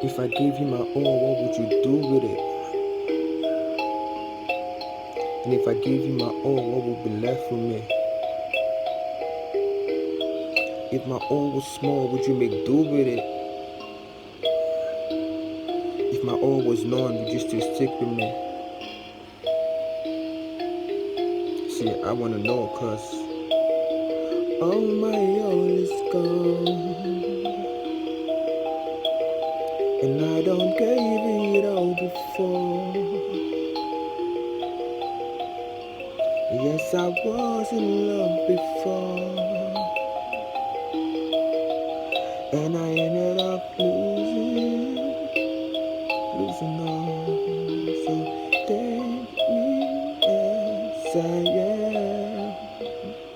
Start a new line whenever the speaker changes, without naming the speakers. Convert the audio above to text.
If I gave you my all, what would you do with it? And if I gave you my all, what would be left with me? If my all was small, would you make do with it? If my all was none, would you still stick with me? See, I wanna know, cause all my all is gone, and I don't gave it all before. Yes, I was in love before, and I ended up losing all. So take me as I am.